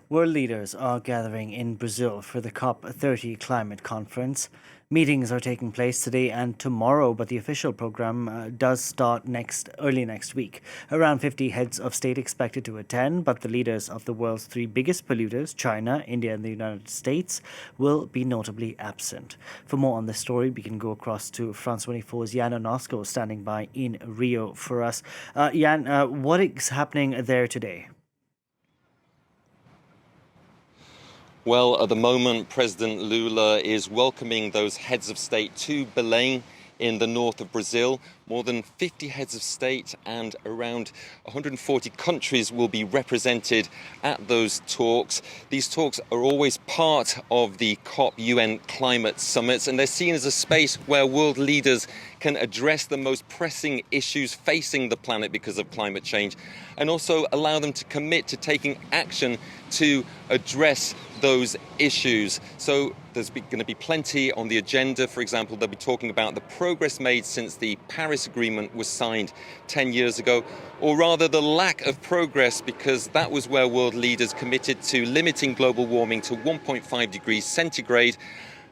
World leaders are gathering in Brazil for the COP30 climate conference. Meetings are taking place today and tomorrow, but the official program does start early next week. Around 50 heads of state expected to attend, but the leaders of the world's three biggest polluters, China, India, and the United States, will be notably absent. For more on this story, we can go across to France 24's Jan Onoszko standing by in Rio for us. Jan, what is happening there today? Well, at the moment, President Lula is welcoming those heads of state to Belém in the north of Brazil. More than 50 heads of state and around 140 countries will be represented at those talks. These talks are always part of the COP UN climate summits, and they're seen as a space where world leaders can address the most pressing issues facing the planet because of climate change, and also allow them to commit to taking action to address those issues. So there's going to be plenty on the agenda. For example, they'll be talking about the progress made since the Paris Agreement was signed 10 years ago, or rather the lack of progress, because that was where world leaders committed to limiting global warming to 1.5 degrees centigrade.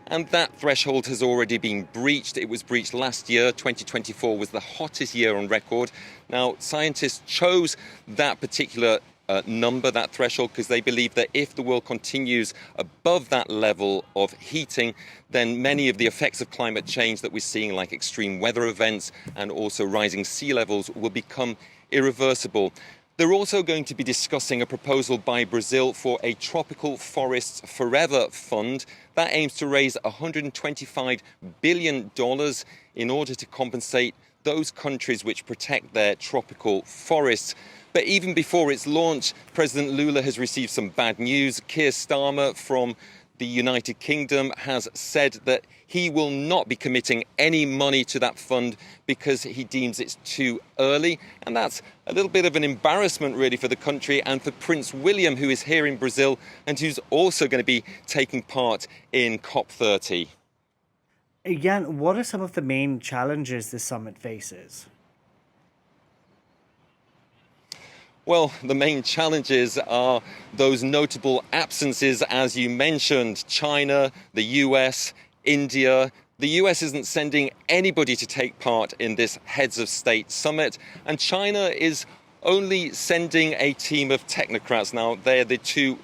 And that threshold has already been breached. It was breached last year. 2024 was the hottest year on record. Now, scientists chose that particular number, that threshold, because they believe that if the world continues above that level of heating, then many of the effects of climate change that we're seeing, like extreme weather events and also rising sea levels, will become irreversible. They're also going to be discussing a proposal by Brazil for a Tropical Forests Forever fund that aims to raise $125 billion in order to compensate those countries which protect their tropical forests. But even before its launch, President Lula has received some bad news. Keir Starmer from the United Kingdom has said that he will not be committing any money to that fund because he deems it's too early. And that's a little bit of an embarrassment, really, for the country and for Prince William, who is here in Brazil and who's also going to be taking part in COP30. Jan, what are some of the main challenges this summit faces? Well, the main challenges are those notable absences, as you mentioned: China, the US, India. The US isn't sending anybody to take part in this Heads of State summit, and China is only sending a team of technocrats. Now, they're the two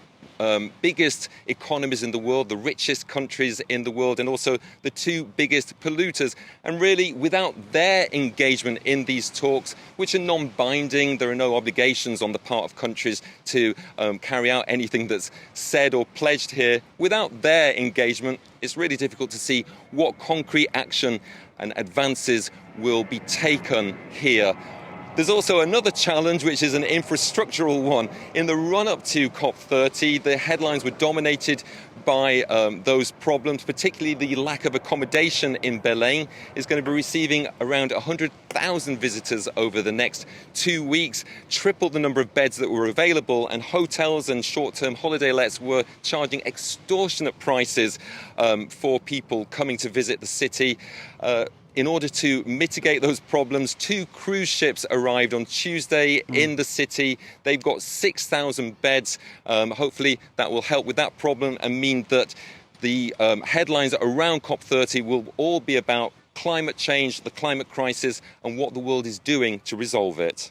biggest economies in the world, the richest countries in the world, and also the two biggest polluters. And really, without their engagement in these talks, which are non-binding, there are no obligations on the part of countries to carry out anything that's said or pledged here. Without their engagement, it's really difficult to see what concrete action and advances will be taken here. There's also another challenge, which is an infrastructural one. In the run-up to COP30, the headlines were dominated by those problems, particularly the lack of accommodation in Belém. Is going to be receiving around 100,000 visitors over the next 2 weeks, triple the number of beds that were available, and hotels and short-term holiday lets were charging extortionate prices for people coming to visit the city. In order to mitigate those problems, 2 cruise ships arrived on Tuesday in the city. They've got 6,000 beds. Hopefully that will help with that problem and mean that the headlines around COP30 will all be about climate change, the climate crisis, and what the world is doing to resolve it.